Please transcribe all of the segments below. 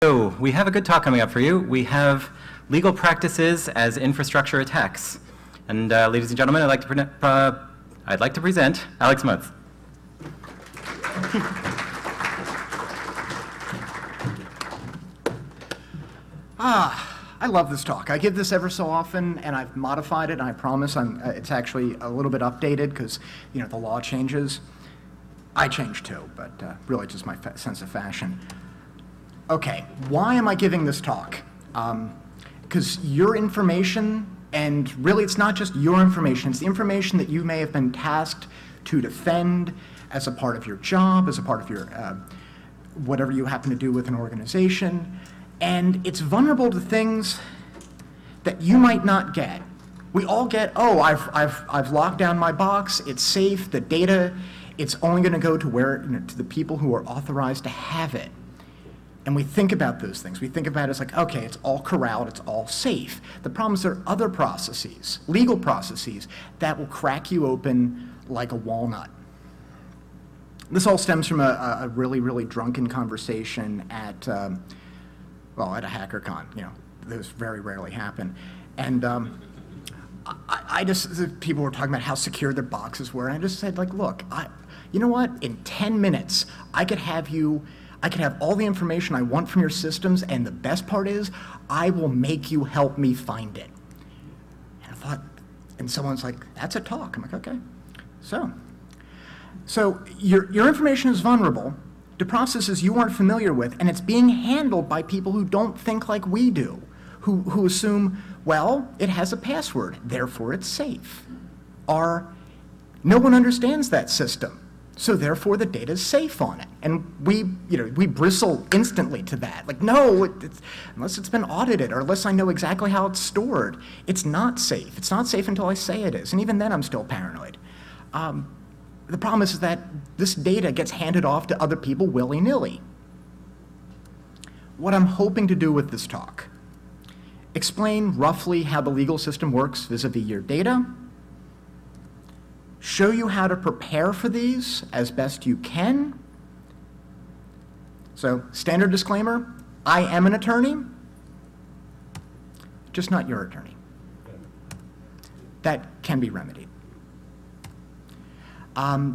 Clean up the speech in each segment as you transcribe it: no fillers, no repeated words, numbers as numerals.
So we have a good talk coming up for you. We have legal practices as infrastructure attacks. And ladies and gentlemen, I'd like to present Alex Muentz. I love this talk. I give this ever so often, and I've modified it, and I promise it's actually a little bit updated because, you know, the law changes. I change too, but really just my sense of fashion. Okay, why am I giving this talk? Because your information, and really it's not just your information, it's the information that you may have been tasked to defend as a part of your job, as a part of your whatever you happen to do with an organization, and it's vulnerable to things that you might not get. We all get, oh, I've locked down my box, it's safe, the data, it's only going to go to where, you know, to the people who are authorized to have it. And we think about those things. We think about it as like, okay, it's all corralled, it's all safe. The problem is there are other processes, legal processes, that will crack you open like a walnut. This all stems from a really, really drunken conversation at, well, at a HackerCon. You know, those very rarely happen. And people were talking about how secure their boxes were, and I just said, like, look, you know what? In 10 minutes, I could have all the information I want from your systems, and the best part is, I will make you help me find it. And I thought, and someone's like, that's a talk. I'm like, okay. So your information is vulnerable to processes you aren't familiar with, and it's being handled by people who don't think like we do, who assume, well, it has a password, therefore it's safe. Or no one understands that system, so therefore the data is safe on it. And we bristle instantly to that. Like, no, unless it's been audited or unless I know exactly how it's stored, it's not safe. It's not safe until I say it is. And even then I'm still paranoid. The problem is that this data gets handed off to other people willy-nilly. What I'm hoping to do with this talk, explain roughly how the legal system works vis-a-vis your data, show you how to prepare for these as best you can. So, standard disclaimer, I am an attorney, just not your attorney. That can be remedied.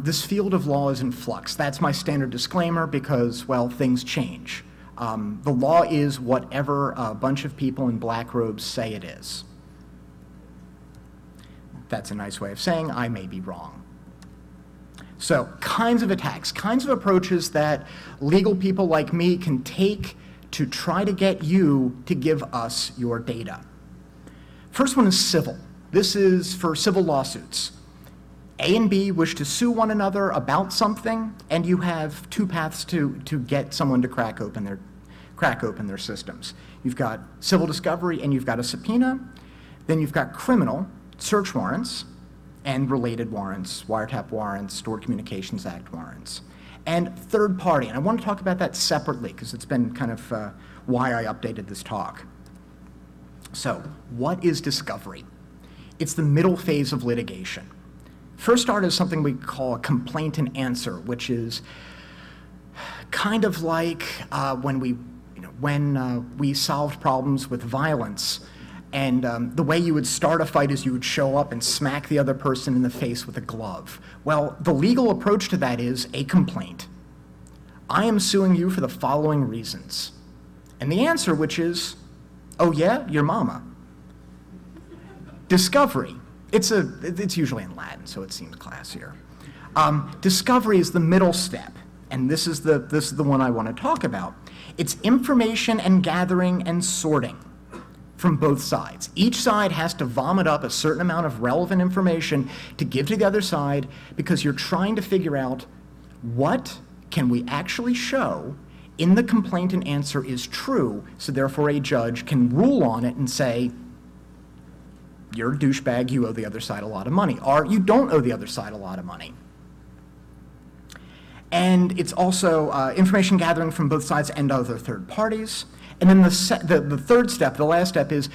This field of law is in flux. That's my standard disclaimer because, well, things change. The law is whatever a bunch of people in black robes say it is. That's a nice way of saying I may be wrong. So, kinds of attacks, kinds of approaches that legal people like me can take to try to get you to give us your data. First one is civil. This is for civil lawsuits. A and B wish to sue one another about something, and you have two paths to get someone to crack open their systems. You've got civil discovery and you've got a subpoena. Then you've got criminal, search warrants, and related warrants, wiretap warrants, Stored Communications Act warrants. And third party, and I want to talk about that separately because it's been kind of why I updated this talk. So, what is discovery? It's the middle phase of litigation. First start is something we call a complaint and answer, which is kind of like when we solved problems with violence, and the way you would start a fight is you would show up and smack the other person in the face with a glove. Well, the legal approach to that is a complaint. I am suing you for the following reasons. And the answer, which is, oh yeah, your mama. Discovery. It's usually in Latin, so it seems classier. Discovery is the middle step, and this is the one I want to talk about. It's information and gathering and sorting from both sides. Each side has to vomit up a certain amount of relevant information to give to the other side because you're trying to figure out what can we actually show in the complaint and answer is true, so therefore a judge can rule on it and say, you're a douchebag, you owe the other side a lot of money, or you don't owe the other side a lot of money. And it's also information gathering from both sides and other third parties. And then the third step, the last step, is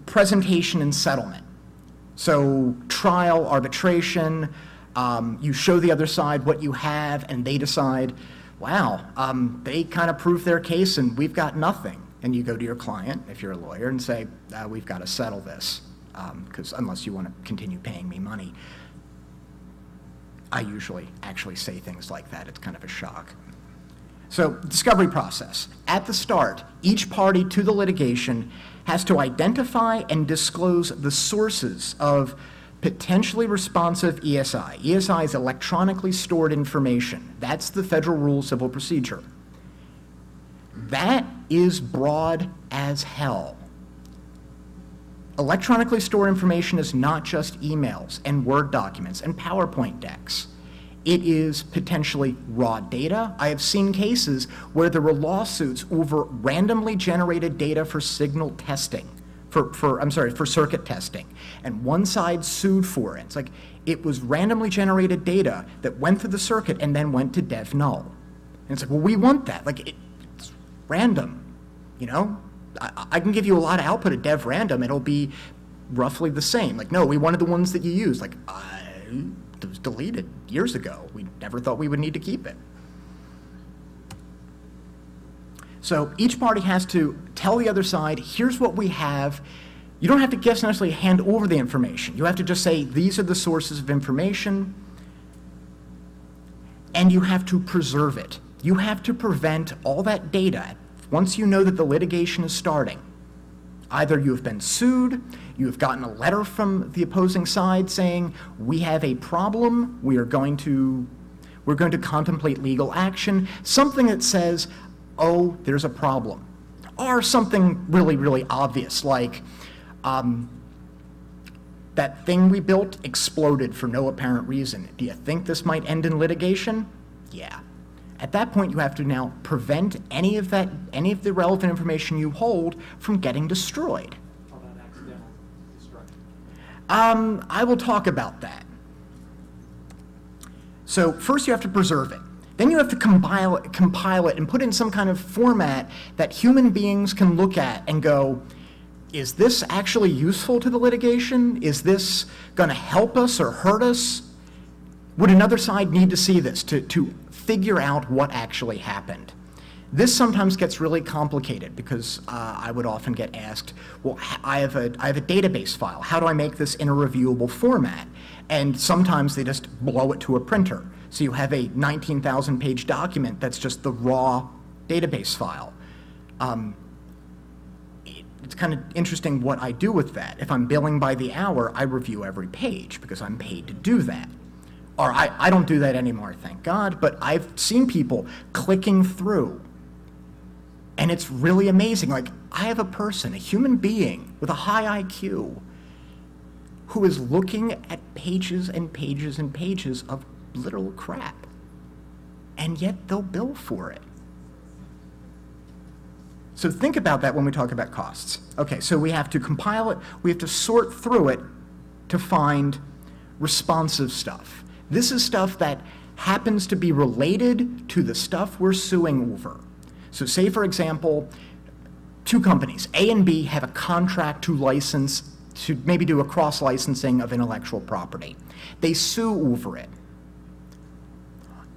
presentation and settlement. So trial, arbitration, you show the other side what you have, and they decide wow, they kind of proved their case and we've got nothing. And you go to your client, if you're a lawyer, and say, we've got to settle this, because unless you want to continue paying me money. I usually actually say things like that. It's kind of a shock. So, discovery process. At the start, each party to the litigation has to identify and disclose the sources of potentially responsive ESI. ESI is electronically stored information. That's the Federal Rule of Civil Procedure. That is broad as hell. Electronically stored information is not just emails and Word documents and PowerPoint decks. It is potentially raw data. I have seen cases where there were lawsuits over randomly generated data for signal testing, for circuit testing. And one side sued for it. It's like, it was randomly generated data that went through the circuit and then went to dev null. And it's like, well, we want that. Like, it's random, you know? I can give you a lot of output at dev random. It'll be roughly the same. Like, no, we wanted the ones that you use. Like, it was deleted years ago. We never thought we would need to keep it. So each party has to tell the other side, here's what we have. You don't have to just necessarily hand over the information. You have to just say, these are the sources of information, and you have to preserve it. You have to prevent all that data. Once you know that the litigation is starting, either you have been sued, you have gotten a letter from the opposing side saying, we have a problem, we're going to contemplate legal action, something that says, oh, there's a problem. Or something really, really obvious, like that thing we built exploded for no apparent reason. Do you think this might end in litigation? Yeah. At that point, you have to now prevent any of the relevant information you hold from getting destroyed. How about accidental destruction? I will talk about that. So first you have to preserve it. Then you have to compile it and put it in some kind of format that human beings can look at and go, is this actually useful to the litigation? Is this going to help us or hurt us? Would another side need to see this to figure out what actually happened? This sometimes gets really complicated because I would often get asked, well, I have a database file. How do I make this in a reviewable format? And sometimes they just blow it to a printer. So you have a 19,000 page document that's just the raw database file. It's kind of interesting what I do with that. If I'm billing by the hour, I review every page because I'm paid to do that. Or I don't do that anymore, thank God, but I've seen people clicking through. And it's really amazing. Like, I have a person, a human being with a high IQ, who is looking at pages and pages and pages of literal crap. And yet they'll bill for it. So think about that when we talk about costs. Okay, so we have to compile it, we have to sort through it to find responsive stuff. This is stuff that happens to be related to the stuff we're suing over. So say, for example, two companies, A and B, have a contract to license, to maybe do a cross-licensing of intellectual property. They sue over it.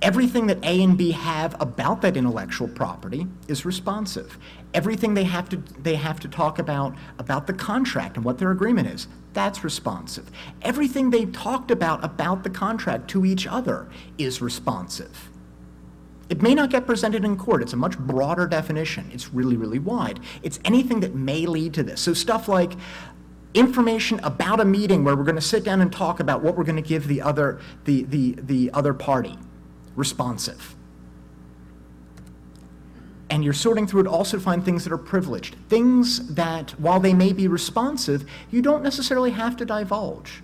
Everything that A and B have about that intellectual property is responsive. Everything they have to talk about the contract and what their agreement is, that's responsive. Everything they talked about the contract to each other is responsive. It may not get presented in court. It's a much broader definition. It's really, really wide. It's anything that may lead to this. So stuff like information about a meeting where we're going to sit down and talk about what we're going to give the other party. Responsive. And you're sorting through it also to find things that are privileged. Things that, while they may be responsive, you don't necessarily have to divulge.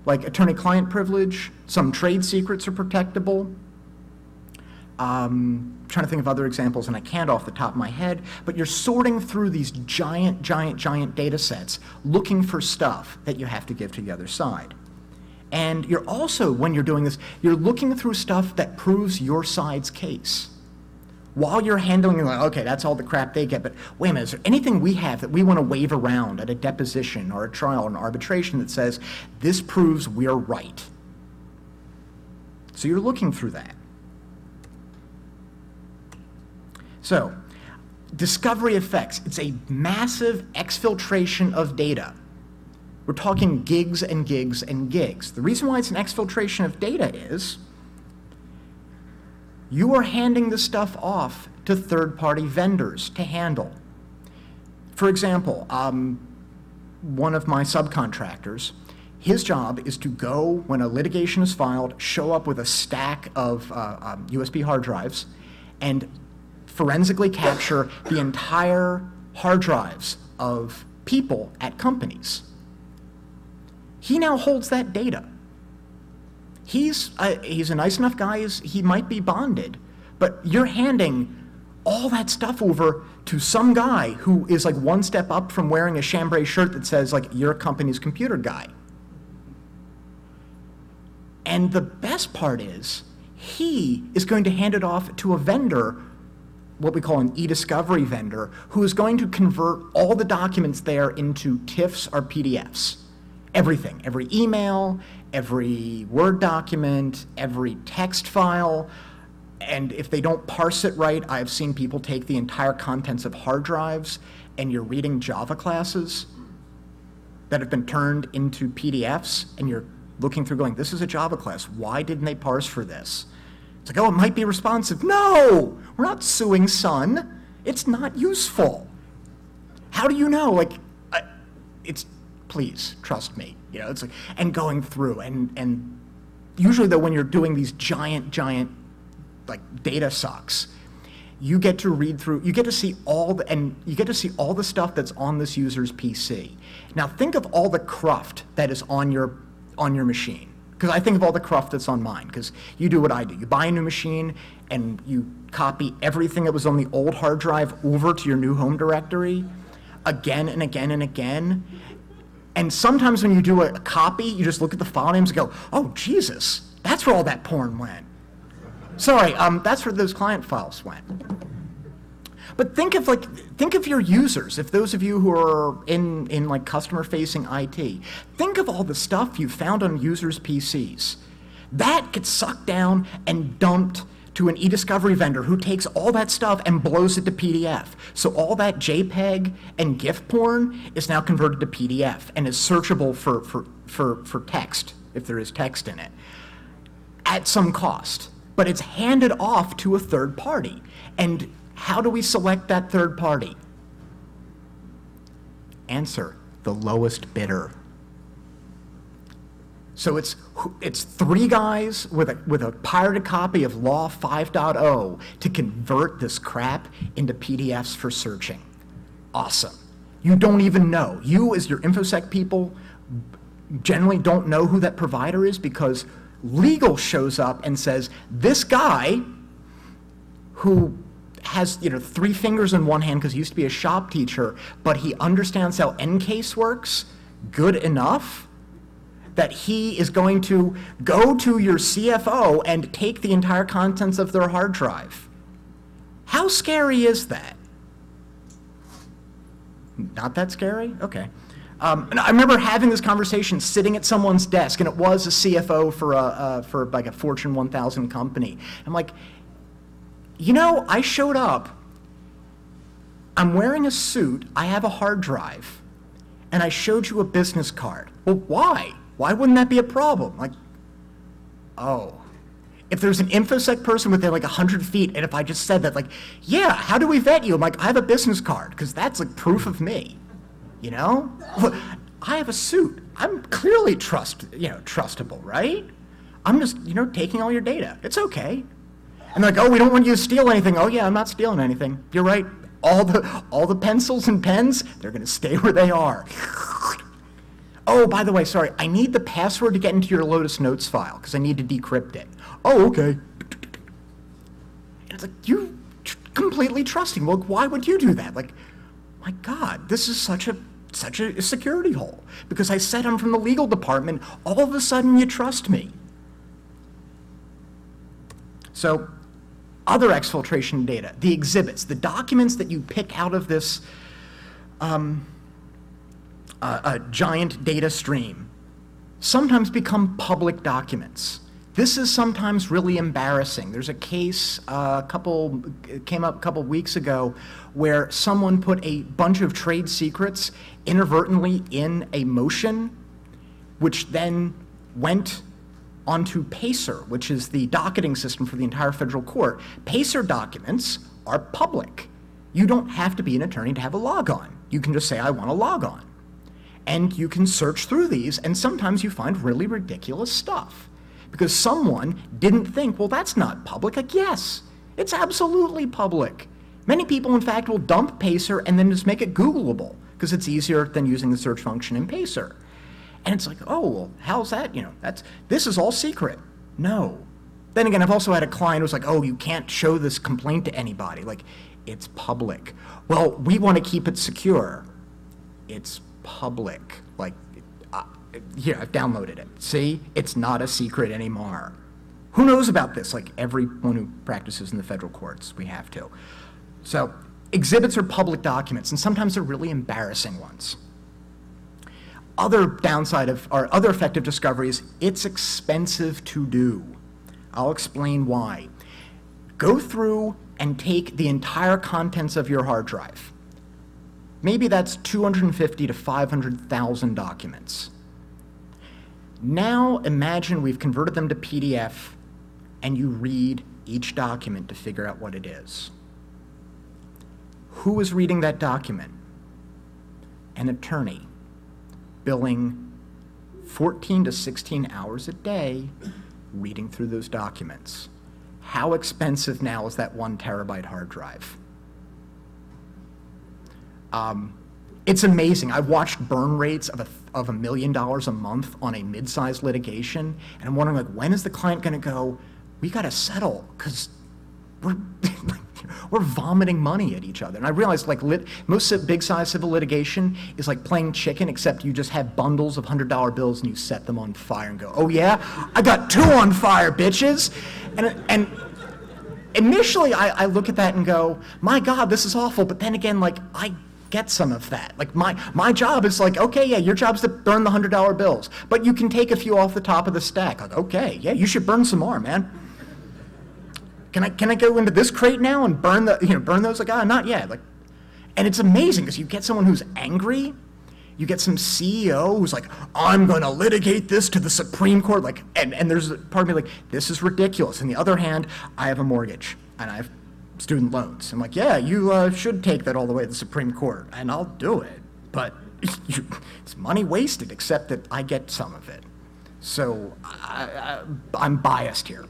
Like attorney-client privilege, some trade secrets are protectable. Trying to think of other examples, and I can't off the top of my head, but you're sorting through these giant data sets, looking for stuff that you have to give to the other side. And you're also, when you're doing this, you're looking through stuff that proves your side's case. While you're handling it, like, okay, that's all the crap they get, but wait a minute, is there anything we have that we want to wave around at a deposition or a trial or an arbitration that says, this proves we're right? So you're looking through that. So, discovery effects, it's a massive exfiltration of data. We're talking gigs and gigs and gigs. The reason why it's an exfiltration of data is you are handing this stuff off to third-party vendors to handle. For example, one of my subcontractors, his job is to go, when a litigation is filed, show up with a stack of USB hard drives and forensically capture the entire hard drives of people at companies. He now holds that data. He's a nice enough guy, he might be bonded, but you're handing all that stuff over to some guy who is like one step up from wearing a chambray shirt that says like, you're a company's computer guy. And the best part is, he is going to hand it off to a vendor, what we call an e-discovery vendor, who is going to convert all the documents there into TIFFs or PDFs. Everything, every email, every Word document, every text file, and if they don't parse it right, I've seen people take the entire contents of hard drives and you're reading Java classes that have been turned into PDFs, and you're looking through going, this is a Java class, why didn't they parse for this? It's like, oh, it might be responsive. No, we're not suing Sun. It's not useful. How do you know? Like, please, trust me. You know, it's like, and going through, and usually though, when you're doing these giant, like data sucks, you get to read through, you get to see all the stuff that's on this user's PC. Now think of all the cruft that is on your machine. Because I think of all the cruft that's on mine, because you do what I do. You buy a new machine and you copy everything that was on the old hard drive over to your new home directory again and again and again. And sometimes when you do a copy, you just look at the file names and go, oh, Jesus, that's where all that porn went. Sorry, that's where those client files went. But think of your users, if those of you who are in like customer-facing IT, think of all the stuff you found on users' PCs. That gets sucked down and dumped to an e-discovery vendor who takes all that stuff and blows it to PDF. So all that JPEG and GIF porn is now converted to PDF and is searchable for text, if there is text in it, at some cost. But it's handed off to a third party. And how do we select that third party? Answer, the lowest bidder. So it's three guys with a pirated copy of Law 5.0 to convert this crap into PDFs for searching. Awesome. You don't even know. You, as your InfoSec people, generally don't know who that provider is because legal shows up and says, this guy who has, you know, 3 fingers in one hand because he used to be a shop teacher, but he understands how EnCase works good enough that he is going to go to your CFO and take the entire contents of their hard drive. How scary is that? Not that scary? Okay. And I remember having this conversation sitting at someone's desk, and it was a CFO for like a Fortune 1000 company. I'm like, you know, I showed up, I'm wearing a suit, I have a hard drive, and I showed you a business card. Well, why? Why wouldn't that be a problem? Like, oh. If there's an InfoSec person within like 100 feet, and if I just said that, like, yeah, how do we vet you? I'm like, I have a business card, because that's like proof of me, you know? Look, I have a suit. I'm clearly trustable, right? I'm just, you know, taking all your data. It's okay. And they're like, oh, we don't want you to steal anything. Oh yeah, I'm not stealing anything. You're right. All the pencils and pens, they're going to stay where they are. Oh, by the way, sorry, I need the password to get into your Lotus Notes file because I need to decrypt it. Oh, okay. And it's like, you completely trusting. Well, why would you do that? Like, my God, this is such a security hole. Because I said I'm from the legal department, all of a sudden you trust me. So, other exfiltration data, the exhibits, the documents that you pick out of this a giant data stream sometimes become public documents. This is sometimes really embarrassing. There's a case came up a couple weeks ago where someone put a bunch of trade secrets inadvertently in a motion, which then went onto PACER, which is the docketing system for the entire federal court. PACER documents are public. You don't have to be an attorney to have a logon. You can just say, I want a logon. And you can search through these, and sometimes you find really ridiculous stuff. Because someone didn't think, well, that's not public. Like, yes, it's absolutely public. Many people, in fact, will dump PACER and then just make it Googleable, because it's easier than using the search function in PACER. And it's like, oh, well, how's that? You know, this is all secret. No. Then again, I've also had a client who's like, oh, you can't show this complaint to anybody. Like, it's public. Well, we want to keep it secure. It's public. Like, here, I've downloaded it. See, it's not a secret anymore. Who knows about this? Like, everyone who practices in the federal courts, we have to. So, exhibits are public documents, and sometimes they're really embarrassing ones. Other downside of, or other effective discoveries, it's expensive to do. I'll explain why. Go through and take the entire contents of your hard drive. Maybe that's 250 to 500,000 documents. Now imagine we've converted them to PDF and you read each document to figure out what it is. Who is reading that document? An attorney, billing 14 to 16 hours a day reading through those documents. How expensive now is that 1 terabyte hard drive? It's amazing. I've watched burn rates of $1 million a month on a mid-sized litigation, and I'm wondering, like, when is the client going to go, we got to settle, because we're vomiting money at each other. And I realized, like, most big-size civil litigation is like playing chicken, except you just have bundles of $100 bills and you set them on fire and go, oh yeah, I got 2 on fire, bitches. And initially, I look at that and go, my God, this is awful. But then again, like, I get some of that. Like, my job is like, okay, yeah, your job's to burn the $100 bills, but you can take a few off the top of the stack. Like, okay, yeah, you should burn some more, man. Can I go into this crate now and burn those? Like, not yet. Like, and it's amazing because you get someone who's angry. You get some CEO who's like, I'm going to litigate this to the Supreme Court. Like, and there's a part of me like, this is ridiculous. On the other hand, I have a mortgage and I have student loans. I'm like, yeah, you should take that all the way to the Supreme Court, and I'll do it. But it's money wasted, except that I get some of it. So I'm biased here.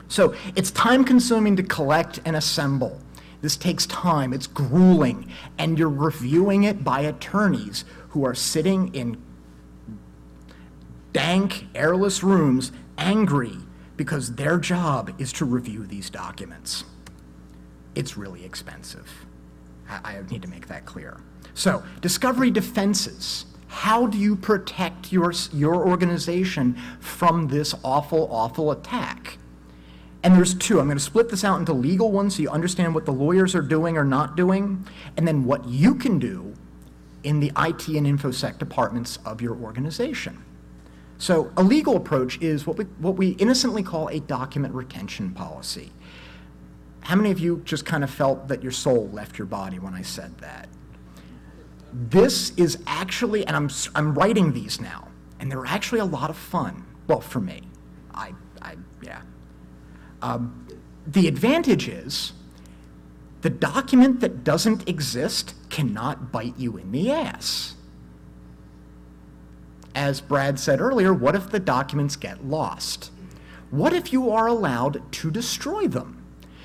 So it's time-consuming to collect and assemble. This takes time, it's grueling, and you're reviewing it by attorneys who are sitting in dank, airless rooms, angry, because their job is to review these documents. It's really expensive. I need to make that clear. So, discovery defenses. How do you protect your organization from this awful, awful attack? And there's 2. I'm going to split this out into legal ones so you understand what the lawyers are doing or not doing, and then what you can do in the IT and InfoSec departments of your organization. So a legal approach is what we innocently call a document retention policy. How many of you just kind of felt that your soul left your body when I said that? This is actually, and I'm writing these now, and they're actually a lot of fun. Well, for me, yeah. The advantage is the document that doesn't exist cannot bite you in the ass. As Brad said earlier, what if the documents get lost? What if you are allowed to destroy them?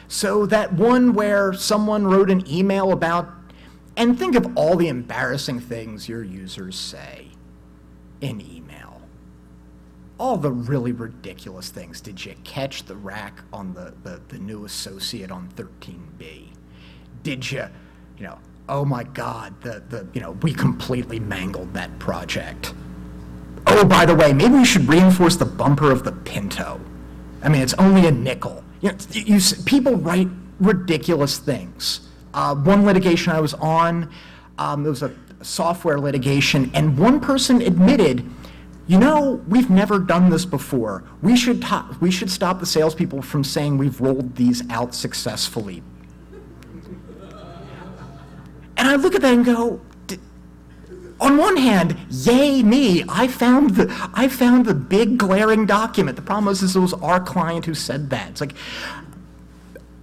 So that one where someone wrote an email about, and think of all the embarrassing things your users say in email. All the really ridiculous things. Did you catch the rack on the new associate on 13B? Did you oh my God, we completely mangled that project. Oh, by the way, maybe we should reinforce the bumper of the Pinto. I mean, it's only a nickel. People write ridiculous things. One litigation I was on, it was a software litigation, and one person admitted you know, we've never done this before. We should stop the salespeople from saying we've rolled these out successfully. And I look at that and go, on one hand, yay me, I found the big glaring document. The problem is it was our client who said that. It's like,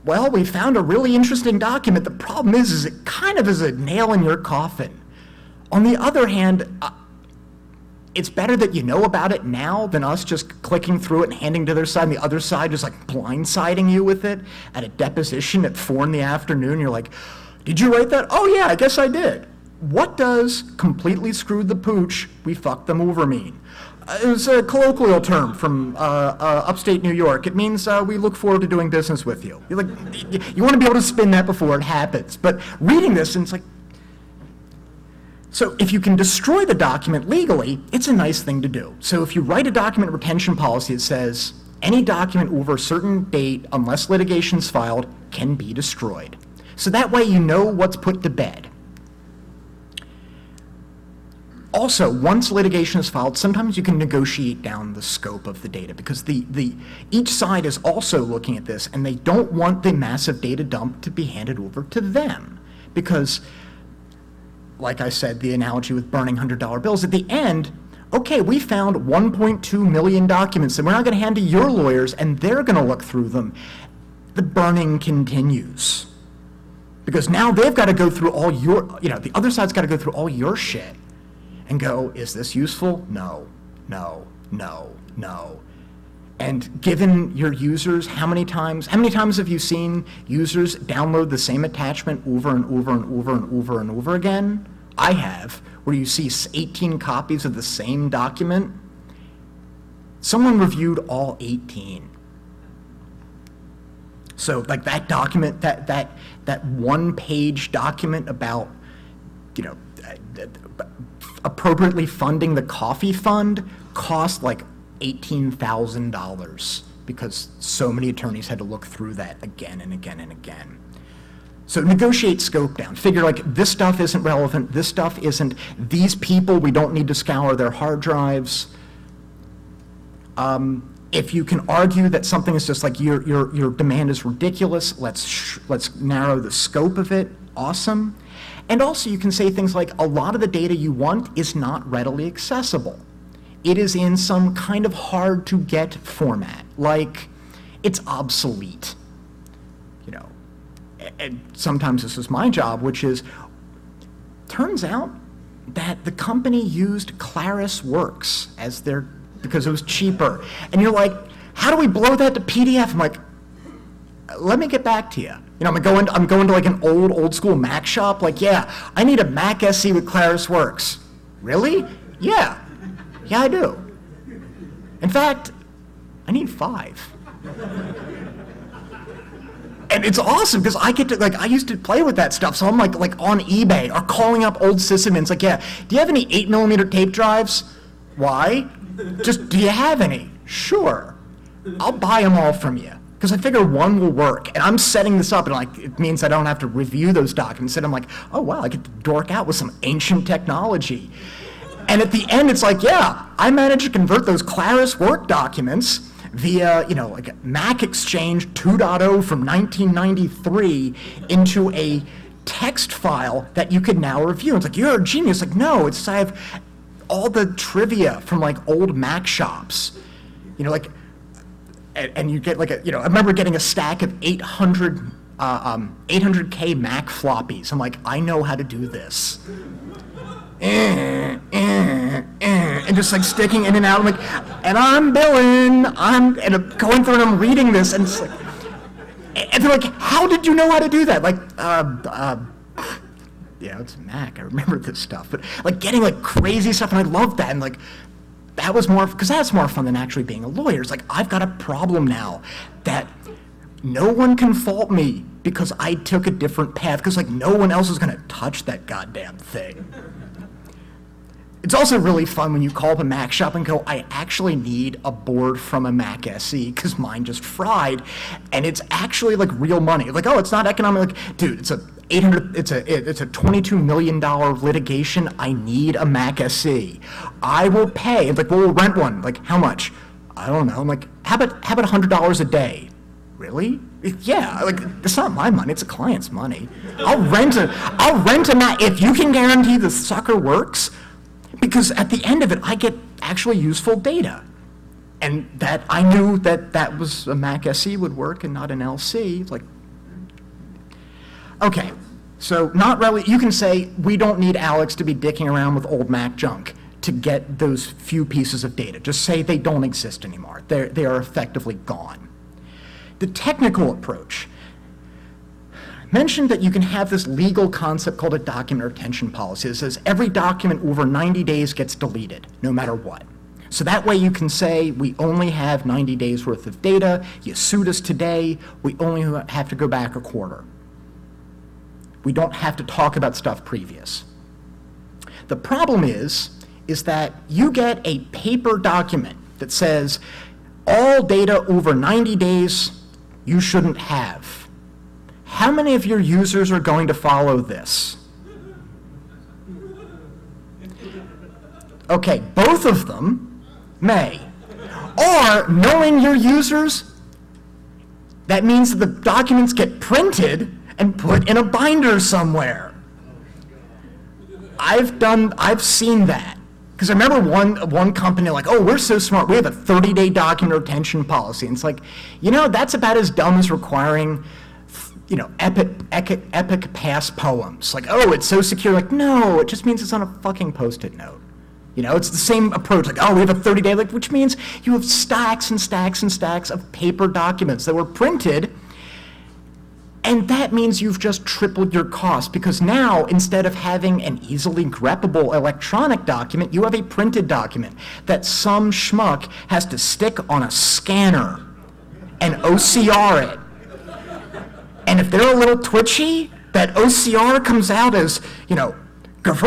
well, we found a really interesting document. The problem is it kind of is a nail in your coffin. On the other hand, it's better that you know about it now than us just clicking through it and handing to their side, and the other side just like blindsiding you with it at a deposition at 4 in the afternoon. You're like, did you write that? Oh yeah, I guess I did. What does completely screwed the pooch, we fucked them over mean? It's a colloquial term from upstate New York. It means we look forward to doing business with you. You're like, you want to be able to spin that before it happens. But reading this, and it's like, so if you can destroy the document legally, it's a nice thing to do. So if you write a document retention policy that says any document over a certain date, unless litigation's filed, can be destroyed. So that way you know what's put to bed. Also, once litigation is filed, sometimes you can negotiate down the scope of the data because each side is also looking at this and they don't want the massive data dump to be handed over to them. Because, like I said, the analogy with burning $100 bills, at the end, okay, we found 1.2 million documents and we're not going to hand to your lawyers and they're going to look through them. The burning continues. Because now they've got to go through all your, the other side's got to go through all your shit and go, is this useful? No, no, no, no. And given your users, how many times have you seen users download the same attachment over and over and over and over and over again? I have, where you see 18 copies of the same document. Someone reviewed all 18. So like that document, that one-page document about, appropriately funding the coffee fund cost like $18,000 because so many attorneys had to look through that again and again and again. So negotiate scope down. Figure like this stuff isn't relevant, this stuff isn't, these people, we don't need to scour their hard drives. If you can argue that something is just like your demand is ridiculous, let's narrow the scope of it, awesome. And also you can say things like a lot of the data you want is not readily accessible. It is in some kind of hard to get format, like it's obsolete. And sometimes this is my job, which is, turns out that the company used Claris Works as their, because it was cheaper. And you're like, how do we blow that to PDF? I'm like, let me get back to you. I'm going to like an old school Mac shop. Like, yeah, I need a Mac SE with Claris Works. Really? Yeah. Yeah, I do. In fact, I need 5. And it's awesome because I get to, like, I used to play with that stuff. So I'm like on eBay or calling up old sysadmins like, yeah, do you have any 8mm tape drives? Why? Just, do you have any? Sure. I'll buy them all from you. Because I figure one will work. And I'm setting this up and like, it means I don't have to review those documents. And I'm like, oh wow, I get to dork out with some ancient technology. And at the end, it's like, yeah, I managed to convert those Claris Work documents via, like Mac Exchange 2.0 from 1993 into a text file that you could now review. It's like, you're a genius. Like, no, it's I have all the trivia from like old Mac shops. And you get like I remember getting a stack of 800K Mac floppies. I'm like, I know how to do this. And just like sticking in and out. I'm like, and I'm billing. And I'm going through and I'm reading this, and it's like, and they're like, how did you know how to do that? Like, yeah, it's Mac. I remember this stuff, but like getting like crazy stuff, and I love that, and like. That was more, because that's more fun than actually being a lawyer. It's like, I've got a problem now that no one can fault me because I took a different path, because like no one else is going to touch that goddamn thing. It's also really fun when you call up a Mac shop and go, I actually need a board from a Mac SE because mine just fried, and it's actually like real money. Like, oh, it's not economic. Like, dude, it's a it's a $22 million litigation. I need a Mac SE. I will pay. It's like, well, we'll rent one. Like, how much? I don't know. I'm like, how about $100 a day? Really? Yeah, like, it's not my money, it's a client's money. I'll rent a Mac if you can guarantee the sucker works, because at the end of it, I get actually useful data. And that I knew that was a Mac SE would work and not an LC. Like, okay, so not really, you can say we don't need Alex to be dicking around with old Mac junk to get those few pieces of data. Just say they don't exist anymore. They are effectively gone. The technical approach. I mentioned that you can have this legal concept called a document retention policy. It says every document over 90 days gets deleted, no matter what. So that way you can say, we only have 90 days worth of data. You sued us today. We only have to go back a quarter. We don't have to talk about stuff previous. The problem is that you get a paper document that says all data over 90 days you shouldn't have. How many of your users are going to follow this? Okay, both of them may. Or, knowing your users, that means that the documents get printed and put in a binder somewhere. I've seen that. Because I remember one company like, oh, we're so smart, we have a 30-day document retention policy. And it's like, you know, that's about as dumb as requiring, you know, epic past poems. Like, oh, it's so secure. Like, no, it just means it's on a fucking Post-it note. You know, it's the same approach. Like, oh, we have a 30-day, like, which means you have stacks and stacks and stacks of paper documents that were printed. And that means you've just tripled your cost, because now, instead of having an easily greppable electronic document, you have a printed document that some schmuck has to stick on a scanner and OCR it. And if they're a little twitchy, that OCR comes out as, you know, because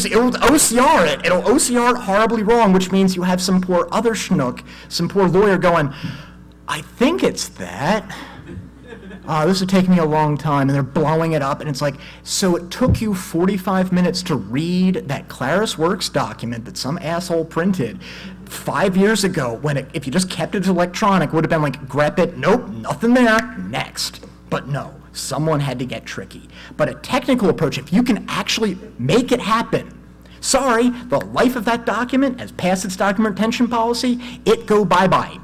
it'll OCR it. It'll OCR it horribly wrong, which means you have some poor other schnook, some poor lawyer going, I think it's that. This would take me a long time, and they're blowing it up, and it's like, so it took you 45 minutes to read that Claris Works document that some asshole printed 5 years ago, when if you just kept it electronic, it would have been like, grep it, nope, nothing there, next. But no, someone had to get tricky. But a technical approach, if you can actually make it happen, sorry, the life of that document has passed its document retention policy, it go bye-bye.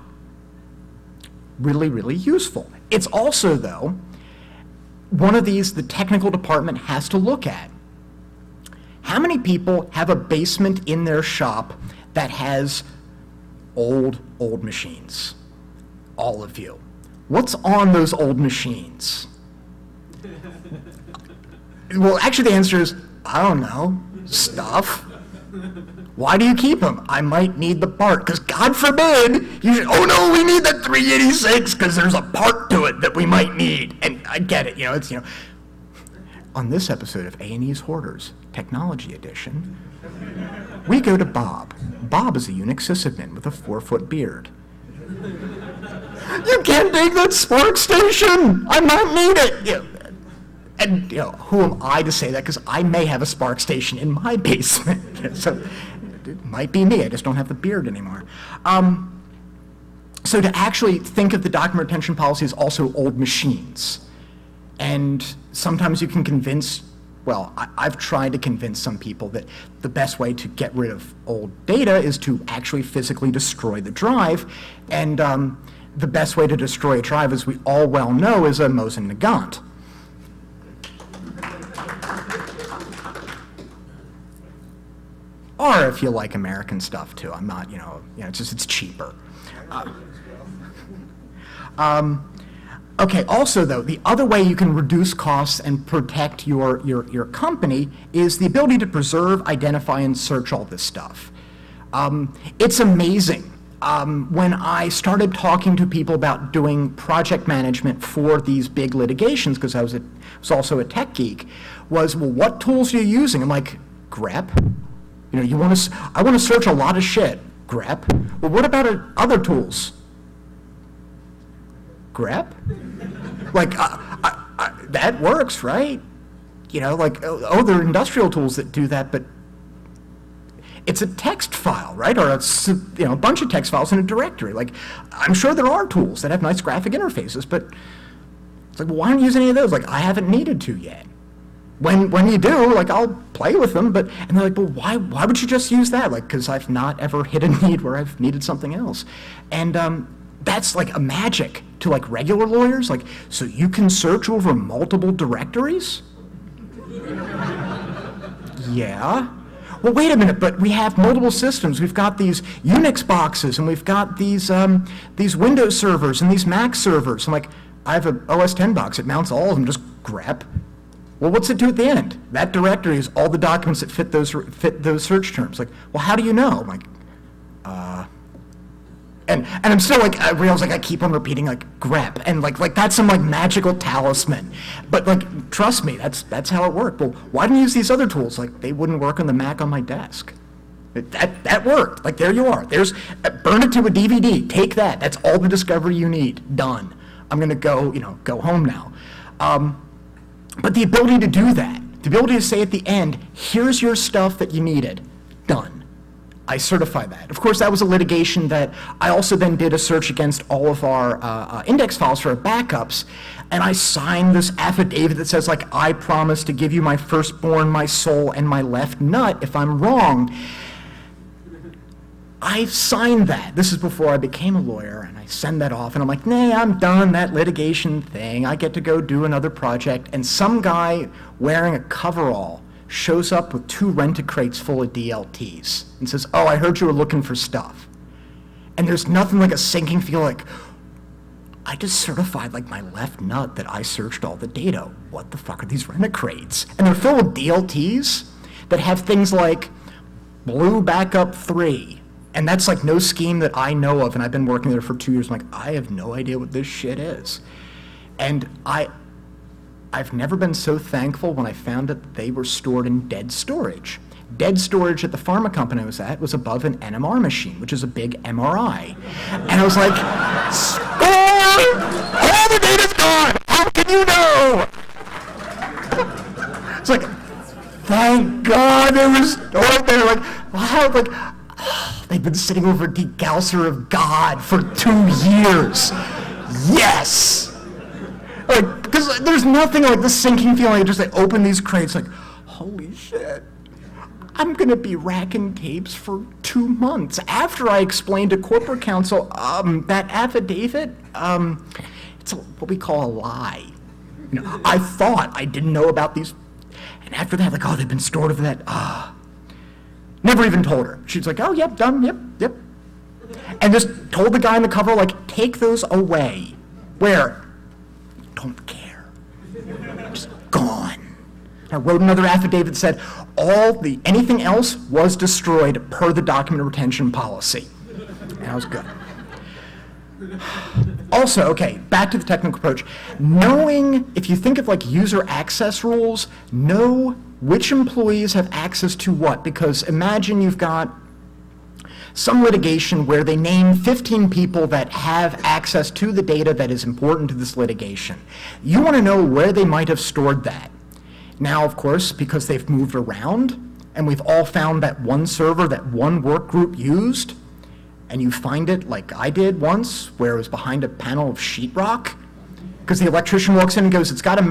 Really, really useful. It's also, though, one of these the technical department has to look at. How many people have a basement in their shop that has old machines? All of you. What's on those old machines? Well, actually, the answer is, I don't know, stuff. Why do you keep them? I might need the part, because God forbid, you should, oh no, we need that 386 because there's a part to it that we might need. And I get it, you know, it's, you know. On this episode of A&E's Hoarders, Technology Edition, we go to Bob. Bob is a Unix sysadmin with a 4-foot beard. You can't take that Spark station! I might need it! You know, and, you know, who am I to say that? Because I may have a Spark station in my basement. So it might be me. I just don't have the beard anymore. So to actually think of the document retention policy as also old machines. And sometimes you can convince, well, I've tried to convince some people that the best way to get rid of old data is to actually physically destroy the drive. And the best way to destroy a drive, as we all well know, is a Mosin-Nagant. Or if you like American stuff too, I'm not, you know, it's just, it's cheaper. Okay, also though, the other way you can reduce costs and protect your company is the ability to preserve, identify, and search all this stuff. It's amazing. When I started talking to people about doing project management for these big litigations, because I was also a tech geek, was, well, what tools are you using? I'm like, grep. You know, I want to search a lot of shit. Grep. Well, what about other tools? Grep? Like, that works, right? You know, like, oh, there are industrial tools that do that, but it's a text file, right? Or it's, you know, a bunch of text files in a directory. Like, I'm sure there are tools that have nice graphic interfaces, but it's like, well, why don't you use any of those? Like, I haven't needed to yet. When you do, like, I'll play with them, but, and they're like, well, why would you just use that? Like, because I've not ever hit a need where I've needed something else. And that's like a magic to like regular lawyers. Like, so you can search over multiple directories? Yeah. Well, wait a minute, but we have multiple systems. We've got these Unix boxes, and we've got these Windows servers and these Mac servers. I'm like, I have an OS X box. It mounts all of them. Just grep. Well, what's it do at the end? That directory is all the documents that fit those search terms. Like, well, how do you know? I'm like, and I'm still like, I realize like I keep on repeating like grep, and like that's some like magical talisman. But like, trust me, that's how it worked. Well, why didn't you use these other tools? Like, they wouldn't work on the Mac on my desk. That worked. Like, there you are. There's burn it to a DVD. Take that. That's all the discovery you need. Done. I'm gonna go, you know, go home now. But the ability to do that, the ability to say at the end, here's your stuff that you needed, done. I certify that. Of course, that was a litigation that I also then did a search against all of our index files for our backups, and I signed this affidavit that says, like, I promise to give you my firstborn, my soul, and my left nut if I'm wrong. I signed that. This is before I became a lawyer, and I send that off, and I'm like, nah, I'm done, that litigation thing. I get to go do another project, and some guy wearing a coverall shows up with 2 rent-a-crates full of DLTs and says, oh, I heard you were looking for stuff. And there's nothing like a sinking feel like, I just certified like my left nut that I searched all the data. What the fuck are these rent-a-crates? And they're filled with DLTs that have things like blue backup 3. And that's like no scheme that I know of, and I've been working there for 2 years. I'm like, I have no idea what this shit is. And I've never been so thankful when I found that they were stored in dead storage. Dead storage at the pharma company I was at was above an NMR machine, which is a big MRI. And I was like, score! All the data's gone! How can you know? It's like, thank God they were stored there. Like, wow, like, they've been sitting over a degausser of God for 2 years. Yes! Like, because there's nothing like this sinking feeling. I just like open these crates, like, holy shit, I'm gonna be racking tapes for 2 months. After I explained to corporate counsel, that affidavit, it's what we call a lie. You know, I thought I didn't know about these, and after that, like, oh, they've been stored over that. Never even told her. She's like, oh, yep, done, yep. And just told the guy in the cover, like, take those away. Where? Don't care. Just gone. I wrote another affidavit that said anything else was destroyed per the document retention policy. And that was good. Also, okay, back to the technical approach. Knowing, if you think of like user access rules, know which employees have access to what. Because imagine you've got some litigation where they name 15 people that have access to the data that is important to this litigation. You want to know where they might have stored that. Now, of course, because they've moved around, and we've all found that one server that one work group used, and you find it like I did once, where it was behind a panel of sheetrock, because the electrician walks in and goes, it's got an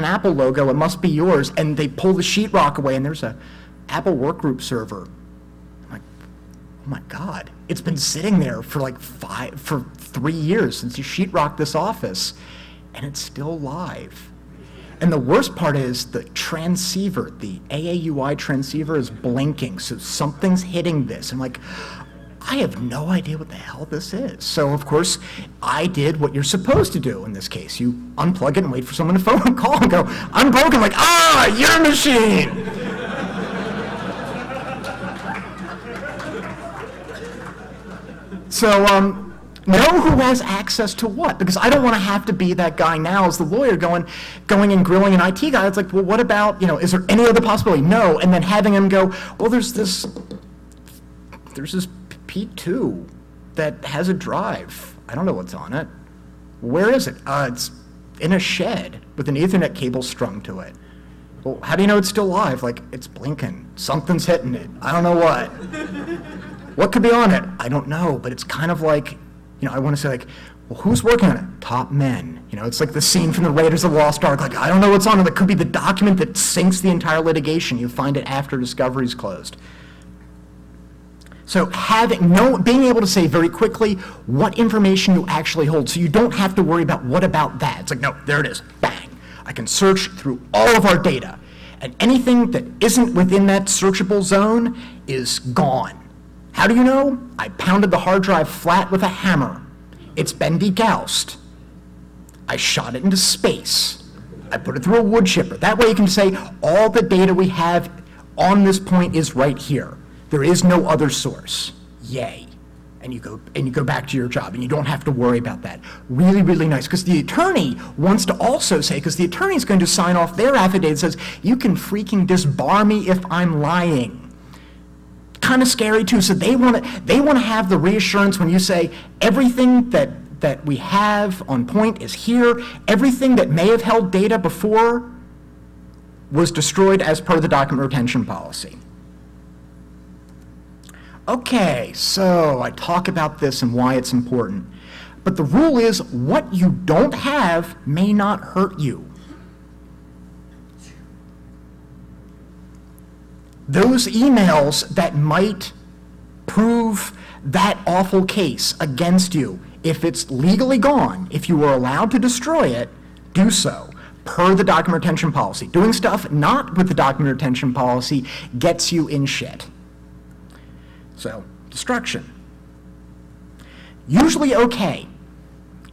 Apple logo, it must be yours, and they pull the sheetrock away, and there's a Apple workgroup server. I'm like, oh my God, it's been sitting there for like 3 years since you sheetrocked this office, and it's still live. And the worst part is the transceiver, the AAUI transceiver is blinking, so something's hitting this. I'm like, I have no idea what the hell this is. So, of course, I did what you're supposed to do in this case. You unplug it and wait for someone to phone and call and go, I'm broken, like, your machine! So, know who has access to what, because I don't want to have to be that guy now as the lawyer going and grilling an IT guy. It's like, well, what about, is there any other possibility? No, and then having him go, well, there's this P2 that has a drive. I don't know what's on it. Where is it? in a shed with an Ethernet cable strung to it. Well, how do you know it's still alive? Like, it's blinking. Something's hitting it. I don't know what. What could be on it? I don't know, but it's kind of like, you know, I want to say like, well, who's working on it? Top men. You know, it's like the scene from the Raiders of the Lost Ark. Like, I don't know what's on it. It could be the document that sinks the entire litigation. You find it after discovery's closed. So being able to say very quickly what information you actually hold, so you don't have to worry about what about that. It's like, no, there it is, bang. I can search through all of our data, and anything that isn't within that searchable zone is gone. How do you know? I pounded the hard drive flat with a hammer. It's been degaussed. I shot it into space. I put it through a wood chipper. That way you can say all the data we have on this point is right here. There is no other source. Yay. And you go back to your job, and you don't have to worry about that. Really, really nice. Because the attorney wants to also say, because the attorney is going to sign off their affidavit that says, you can freaking disbar me if I'm lying. Kind of scary too. So they want to have the reassurance when you say everything that we have on point is here. Everything that may have held data before was destroyed as per the document retention policy. Okay, so I talk about this and why it's important. But the rule is what you don't have may not hurt you. Those emails that might prove that awful case against you, if it's legally gone, if you were allowed to destroy it, do so per the document retention policy. Doing stuff not with the document retention policy gets you in shit. So, destruction. Usually okay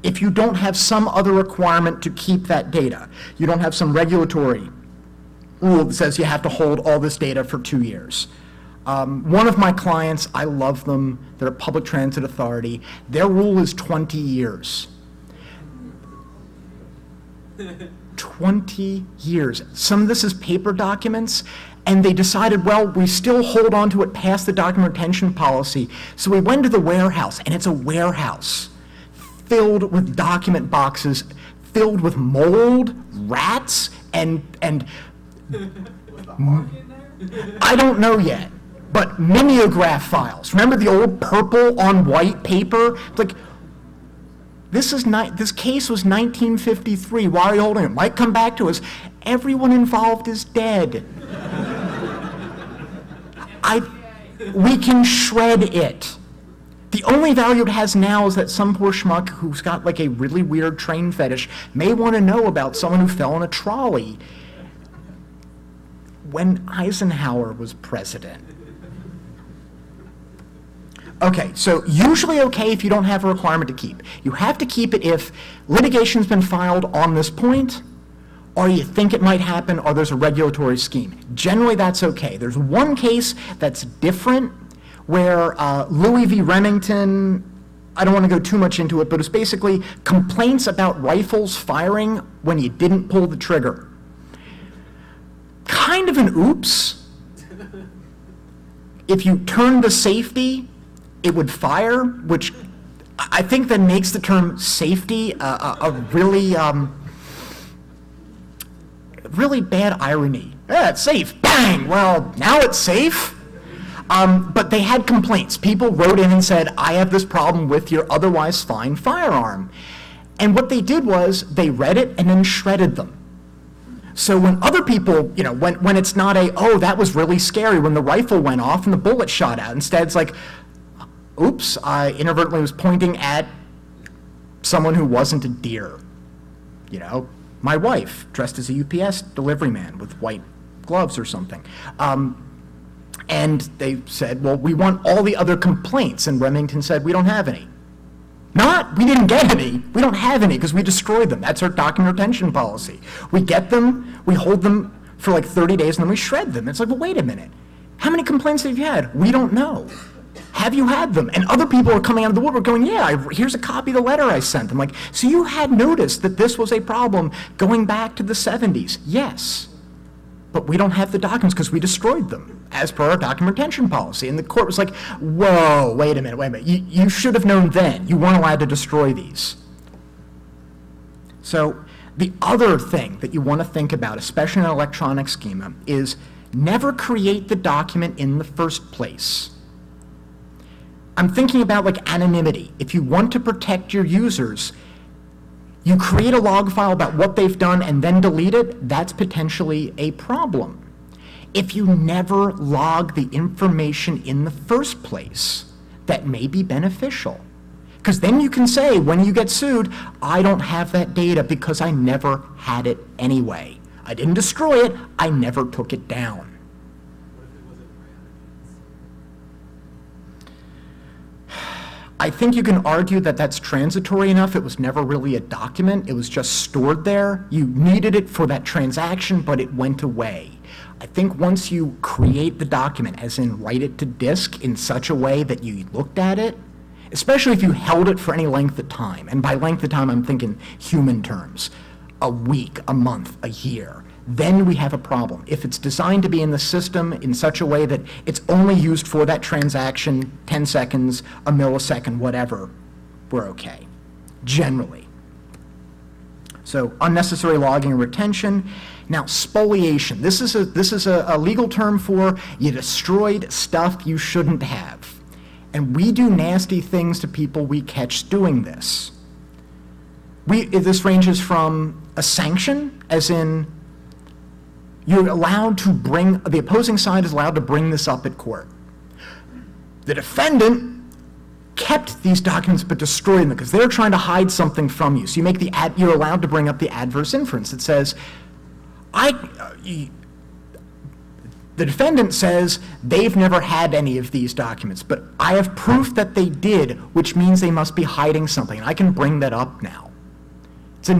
if you don't have some other requirement to keep that data. You don't have some regulatory rule that says you have to hold all this data for 2 years. One of my clients, I love them, they're a public transit authority, their rule is 20 years. 20 years. Some of this is paper documents, and they decided, well, we still hold on to it past the document retention policy. So we went to the warehouse, and it's a warehouse filled with document boxes, filled with mold, rats, and I don't know yet, but mimeograph files. Remember the old purple on white paper? It's like, this case was 1953. Why are you holding it? Might come back to us. Everyone involved is dead. We can shred it. The only value it has now is that some poor schmuck who's got like a really weird train fetish may want to know about someone who fell in a trolley when Eisenhower was president. Okay, so usually okay if you don't have a requirement to keep. You have to keep it if litigation's been filed on this point, or you think it might happen, or there's a regulatory scheme. Generally, that's okay. There's one case that's different, where Louis v. Remington, I don't want to go too much into it, but it's basically complaints about rifles firing when you didn't pull the trigger. Kind of an oops. If you turn to safety, it would fire, which I think that makes the term safety a really really bad irony. Yeah, it's safe. Bang! Well, now it's safe. But they had complaints. People wrote in and said, I have this problem with your otherwise fine firearm. And what they did was they read it and then shredded them. So when other people, you know, when it's not a, oh, that was really scary when the rifle went off and the bullet shot out. Instead, it's like, oops, I inadvertently was pointing at someone who wasn't a deer. You know, my wife, dressed as a UPS delivery man with white gloves or something. And they said, well, we want all the other complaints. And Remington said, we don't have any. Not, we didn't get any. We don't have any because we destroyed them. That's our document retention policy. We get them, we hold them for like 30 days, and then we shred them. It's like, well, wait a minute. How many complaints have you had? We don't know. Have you had them? And other people are coming out of the woodwork going, yeah, here's a copy of the letter I sent. I'm like, so you had noticed that this was a problem going back to the 70s? Yes. But we don't have the documents because we destroyed them as per our document retention policy. And the court was like, whoa, wait a minute. You should have known then. You weren't allowed to destroy these. So The other thing that you want to think about, especially in an electronic schema, is never create the document in the first place. I'm thinking about like anonymity. If you want to protect your users, you create a log file about what they've done and then delete it, that's potentially a problem. If you never log the information in the first place, that may be beneficial. Because then you can say, when you get sued, I don't have that data because I never had it anyway. I didn't destroy it, I never took it down. What if it wasn't brand? I think you can argue that that's transitory enough. It was never really a document. It was just stored there. You needed it for that transaction, but it went away. I think once you create the document, as in write it to disk in such a way that you looked at it, especially if you held it for any length of time, and by length of time I'm thinking human terms, a week, a month, a year, then we have a problem. If it's designed to be in the system in such a way that it's only used for that transaction, 10 seconds, a millisecond, whatever, we're okay, generally. So unnecessary logging and retention. Now, spoliation. This is a legal term for you destroyed stuff you shouldn't have. And we do nasty things to people we catch doing this. This ranges from a sanction, as in you're allowed to bring, the opposing side is allowed to bring this up at court. The defendant kept these documents but destroyed them because they're trying to hide something from you. So you make you're allowed to bring up the adverse inference that says, the defendant says they've never had any of these documents, but I have proof that they did, which means they must be hiding something, and I can bring that up now. It's a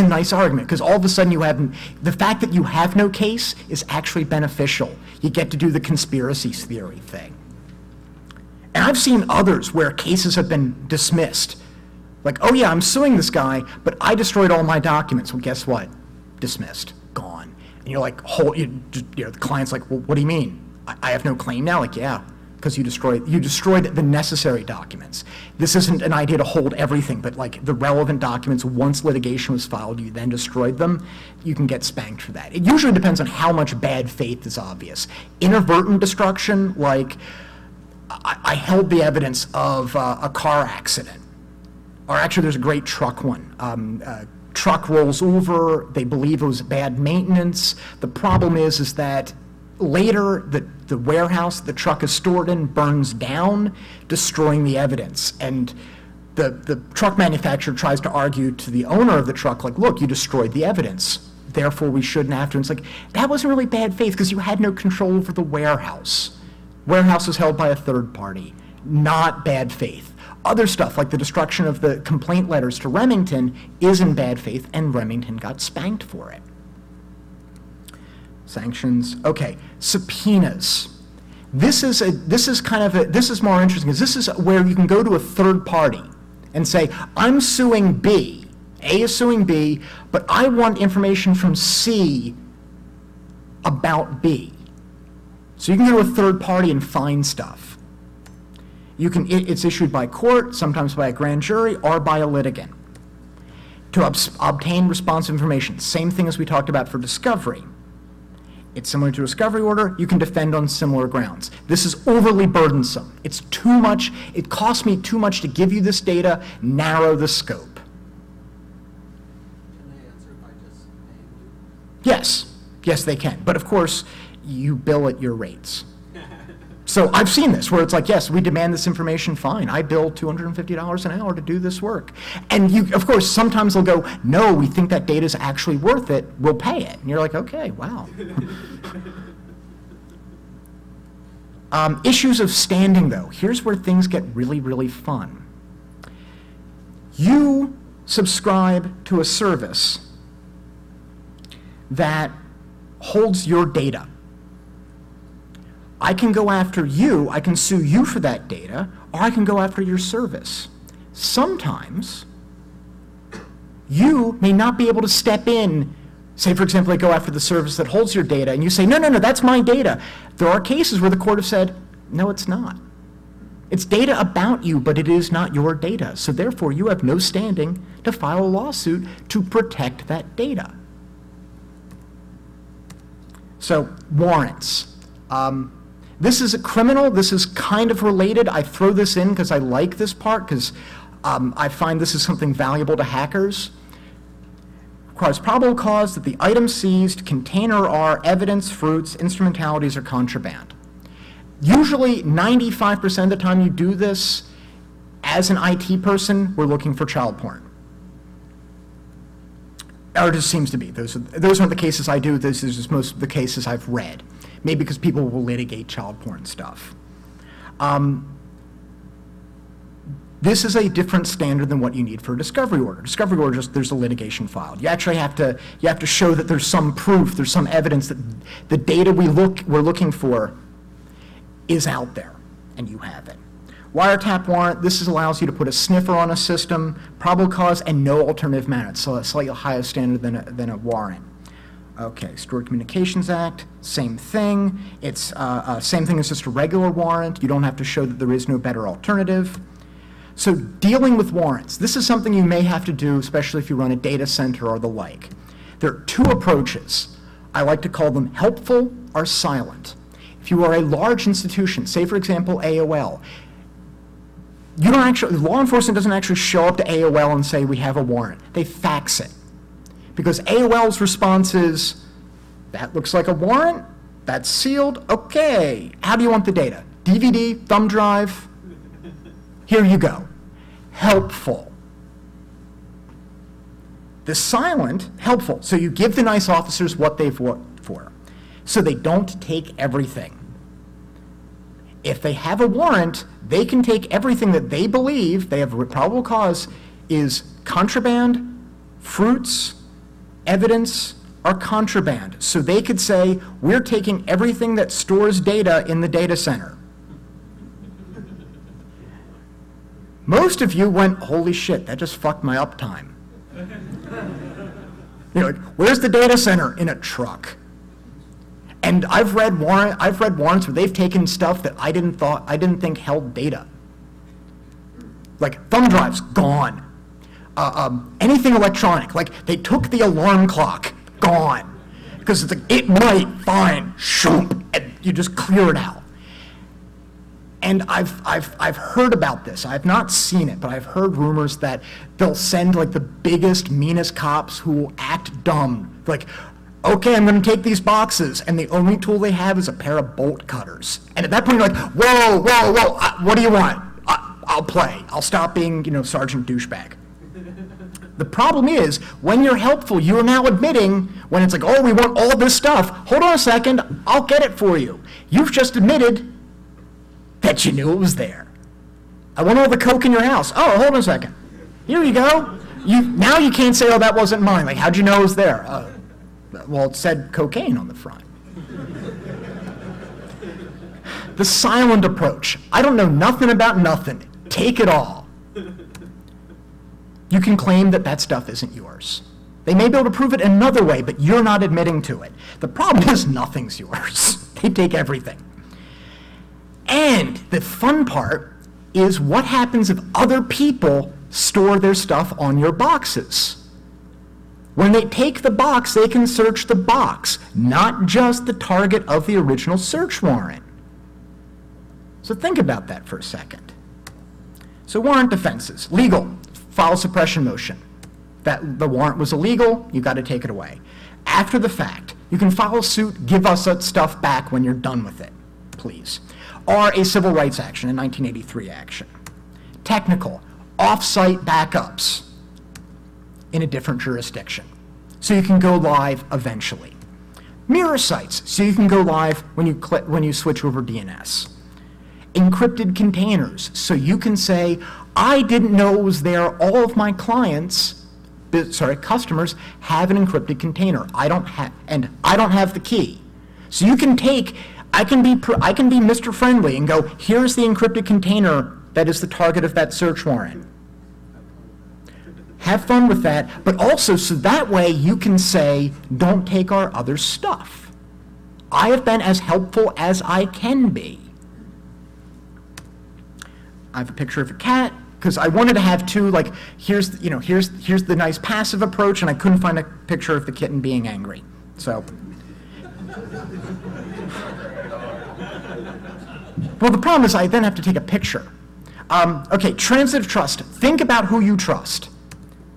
nice argument, because all of a sudden the fact that you have no case is actually beneficial. You get to do the conspiracy theory thing. And I've seen others where cases have been dismissed. Like, oh yeah, I'm suing this guy, but I destroyed all my documents. Well, guess what? Dismissed, gone. And you're like, the client's like, well, what do you mean? I have no claim now? Like, yeah, because you destroyed the necessary documents. This isn't an idea to hold everything, but like the relevant documents, once litigation was filed, you then destroyed them, you can get spanked for that. It usually depends on how much bad faith is obvious. Inadvertent destruction, like I held the evidence of a car accident. Or actually, there's a great truck one. Truck rolls over, they believe it was bad maintenance. The problem is that later the warehouse the truck is stored in burns down, destroying the evidence. And the truck manufacturer tries to argue to the owner of the truck, like, look, you destroyed the evidence, therefore we shouldn't have to. And it's like, that wasn't really bad faith because you had no control over the warehouse. Warehouse is held by a third party, not bad faith. Other stuff, like the destruction of the complaint letters to Remington, is in bad faith, and Remington got spanked for it. Sanctions. Okay, subpoenas. This is more interesting, because this is where you can go to a third party and say, I'm suing B. A is suing B, but I want information from C about B. So you can go to a third party and find stuff. It's issued by court, sometimes by a grand jury, or by a litigant. To obtain responsive information, same thing as we talked about for discovery. It's similar to a discovery order. You can defend on similar grounds. This is overly burdensome. It's too much. It costs me too much to give you this data. Narrow the scope. Can they answer by just paying you? Yes. Yes, they can. But of course, you bill at your rates. So I've seen this, where it's like, yes, we demand this information, fine. I bill $250 an hour to do this work. And of course, sometimes they'll go, no, we think that data is actually worth it, we'll pay it. And you're like, okay, wow. Issues of standing, though. Here's where things get really, really fun. You subscribe to a service that holds your data. I can go after you, I can sue you for that data, or I can go after your service. Sometimes, you may not be able to step in. Say, for example, I go after the service that holds your data, and you say, no, no, no, that's my data. There are cases where the court have said, no, it's not. It's data about you, but it is not your data. So therefore, you have no standing to file a lawsuit to protect that data. So warrants. This is a criminal. This is kind of related. I throw this in because I like this part, because I find this is something valuable to hackers. Requires probable cause that the item seized contain or are evidence, fruits, instrumentalities, or contraband. Usually, 95% of the time you do this, as an IT person, we're looking for child porn. Or it just seems to be. Those aren't the cases I do. This is just most of the cases I've read. Maybe because people will litigate child porn stuff. This is a different standard than what you need for a discovery order. Discovery order, just there's a litigation filed. You actually have to show that there's some proof, there's some evidence that the data we're looking for is out there, and you have it. Wiretap warrant, this allows you to put a sniffer on a system, probable cause, and no alternative manner. It's a slightly higher standard than a warrant. Okay, Stored Communications Act, same thing. It's same thing as just a regular warrant. You don't have to show that there is no better alternative. So dealing with warrants, this is something you may have to do, especially if you run a data center or the like. There are two approaches. I like to call them helpful or silent. If you are a large institution, say for example AOL, you don't actually, law enforcement doesn't actually show up to AOL and say we have a warrant. They fax it. Because AOL's response is, that looks like a warrant, that's sealed, okay. How do you want the data? DVD, thumb drive? Here you go. Helpful. The silent, helpful. So you give the nice officers what they've worked for. So they don't take everything. If they have a warrant, they can take everything that they believe, they have a probable cause, is contraband, fruits, evidence, or contraband. So they could say, we're taking everything that stores data in the data center. Most of you went, holy shit, that just fucked my uptime. You're like, where's the data center? In a truck. And I've read warrants where they've taken stuff that I didn't think held data. Like thumb drives, gone. Anything electronic, like they took the alarm clock, gone. Because it's like, it might, fine, shoop, and you just clear it out. And I've heard about this. I've not seen it, but I've heard rumors that they'll send like the biggest, meanest cops who will act dumb. Like, okay, I'm going to take these boxes, and the only tool they have is a pair of bolt cutters. And at that point, you're like, whoa, whoa, whoa, what do you want? I'll play. I'll stop being, Sergeant Douchebag. The problem is, when you're helpful, you are now admitting, when it's like, oh, we want all this stuff, hold on a second, I'll get it for you. You've just admitted that you knew it was there. I want all the coke in your house. Oh, hold on a second. Here you go. Now you can't say, oh, that wasn't mine. Like, how'd you know it was there? Well, it said cocaine on the front. The silent approach. I don't know nothing about nothing. Take it all. You can claim that that stuff isn't yours. They may be able to prove it another way, but you're not admitting to it. The problem is nothing's yours. They take everything. And the fun part is what happens if other people store their stuff on your boxes. When they take the box, they can search the box, not just the target of the original search warrant. So think about that for a second. So warrant defenses. Legal. File suppression motion. That the warrant was illegal, you got to take it away. After the fact, you can file a suit, give us that stuff back when you're done with it, please. Or a civil rights action, a 1983 action. Technical. Off-site backups in a different jurisdiction. So you can go live eventually. Mirror sites, so you can go live when you switch over DNS. Encrypted containers, so you can say, I didn't know it was there. All of my customers have an encrypted container. I don't have the key. So you can take, I can be Mr. Friendly and go, here's the encrypted container that is the target of that search warrant. Have fun with that, but also so that way you can say, don't take our other stuff. I have been as helpful as I can be. I have a picture of a cat, because I wanted to have two, like, here's the nice passive approach, and I couldn't find a picture of the kitten being angry. So, well, the problem is I then have to take a picture. Okay, transitive trust. Think about who you trust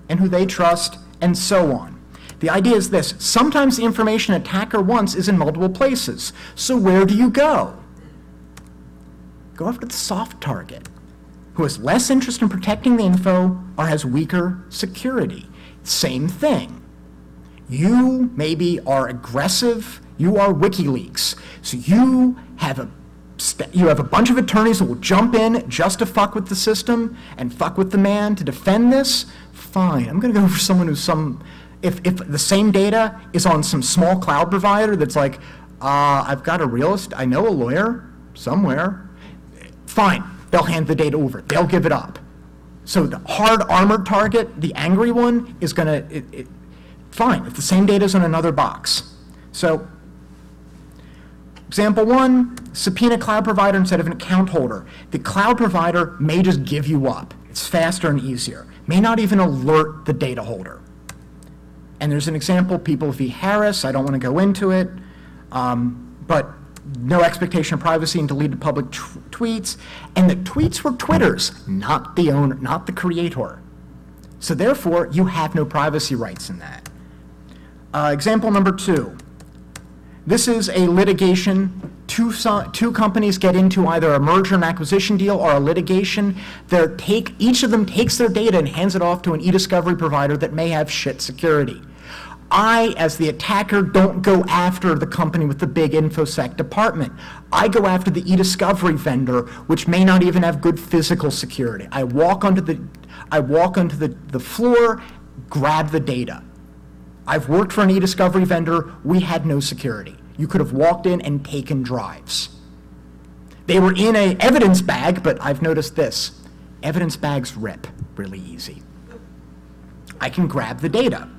and who they trust and so on. The idea is this. Sometimes the information an attacker wants is in multiple places. So where do you go? Go after the soft target, who has less interest in protecting the info or has weaker security. Same thing. You maybe are aggressive. You are WikiLeaks. So you have a bunch of attorneys who will jump in just to fuck with the system and fuck with the man to defend this. Fine, I'm going to go for someone who's if the same data is on some small cloud provider that's like, I've got I know a lawyer somewhere. Fine, they'll hand the data over. They'll give it up. So the hard armored target, the angry one, is going to, fine, if the same data is on another box. So example one, subpoena cloud provider instead of an account holder. The cloud provider may just give you up. It's faster and easier. May not even alert the data holder. And there's an example, People v. Harris. I don't want to go into it, but no expectation of privacy and deleted public tweets. And the tweets were Twitter's, not the owner, not the creator. So therefore, you have no privacy rights in that. Example number two. This is a litigation. Two companies get into either a merger and acquisition deal or a litigation. Each of them takes their data and hands it off to an e-discovery provider that may have shit security. I, as the attacker, don't go after the company with the big InfoSec department. I go after the e-discovery vendor, which may not even have good physical security. I walk onto the floor, grab the data. I've worked for an e-discovery vendor. We had no security. You could have walked in and taken drives. They were in an evidence bag, but I've noticed this. Evidence bags rip really easy. I can grab the data.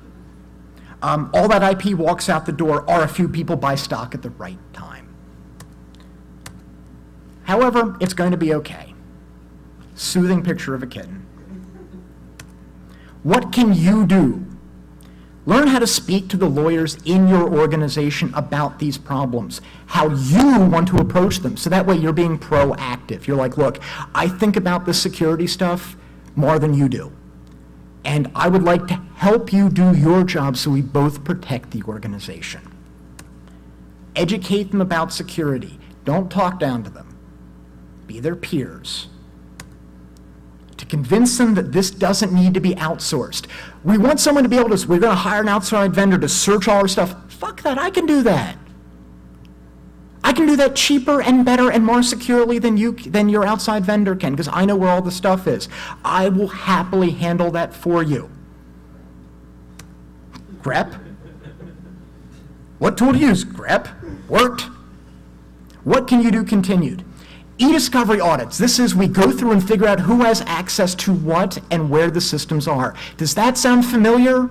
All that IP walks out the door, or a few people buy stock at the right time. However, it's going to be okay. Soothing picture of a kitten. What can you do? Learn how to speak to the lawyers in your organization about these problems, how you want to approach them, so that way you're being proactive. You're like, look, I think about this security stuff more than you do, and I would like to help you do your job so we both protect the organization. Educate them about security. Don't talk down to them. Be their peers. To convince them that this doesn't need to be outsourced. We want someone to be able to, we're going to hire an outside vendor to search all our stuff. Fuck that, I can do that. I can do that cheaper and better and more securely than your outside vendor can, because I know where all the stuff is. I will happily handle that for you. grep. What tool to use? grep. Worked. What can you do continued? E-discovery audits. This is we go through and figure out who has access to what and where the systems are. Does that sound familiar?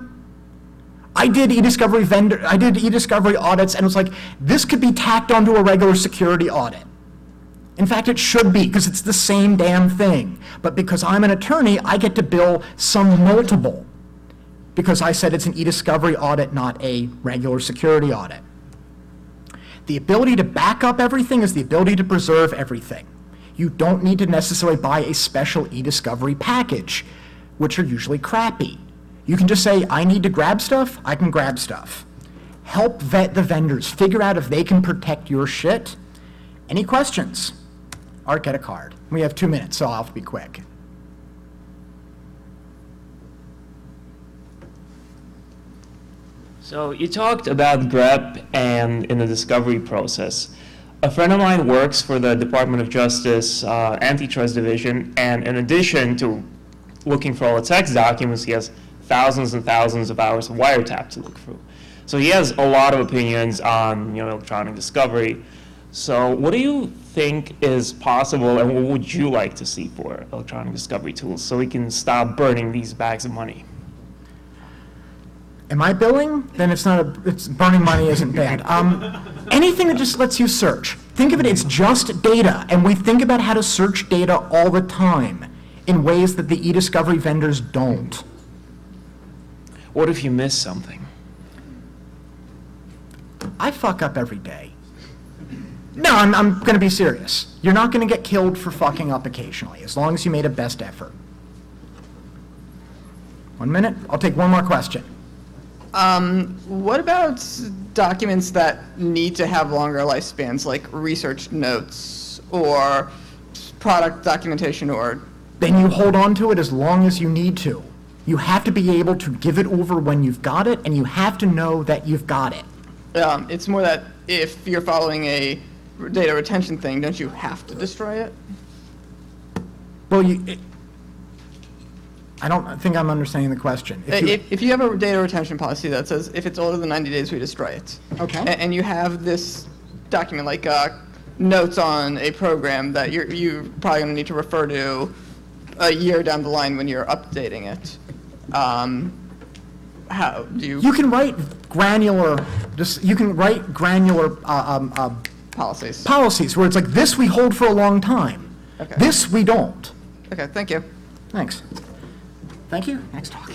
I did e-discovery audits, and it was like, this could be tacked onto a regular security audit. In fact, it should be, because it's the same damn thing. But because I'm an attorney, I get to bill some multiple, because I said it's an e-discovery audit, not a regular security audit. The ability to back up everything is the ability to preserve everything. You don't need to necessarily buy a special e-discovery package, which are usually crappy. You can just say, I need to grab stuff, I can grab stuff. Help vet the vendors, figure out if they can protect your shit. Any questions? Art, get a card. We have 2 minutes, so I'll have to be quick. So you talked about grep and in the discovery process. A friend of mine works for the Department of Justice Antitrust Division, and in addition to looking for all the text documents, he has thousands and thousands of hours of wiretap to look through. So he has a lot of opinions on electronic discovery. So what do you think is possible, and what would you like to see for electronic discovery tools so we can stop burning these bags of money? Am I billing? Then it's not it's burning money isn't bad. Anything that just lets you search. think of it, it's just data, and we think about how to search data all the time in ways that the e-discovery vendors don't. What if you miss something? I fuck up every day. No, I'm going to be serious. You're not going to get killed for fucking up occasionally, as long as you made a best effort. 1 minute. I'll take one more question. What about documents that need to have longer lifespans, like research notes or product documentation or... Then you hold on to it as long as you need to. You have to be able to give it over when you've got it, and you have to know that you've got it. It's more that if you're following a data retention thing, don't you have to destroy it? Well, I don't think I'm understanding the question. If you have a data retention policy that says if it's older than 90 days, we destroy it. Okay. And you have this document like notes on a program that you're probably going to need to refer to a year down the line when you're updating it. How do you? You can write granular. You can write granular policies where it's like this we hold for a long time. Okay. This we don't. Okay. Thank you. Thanks. Thank you. Next talk.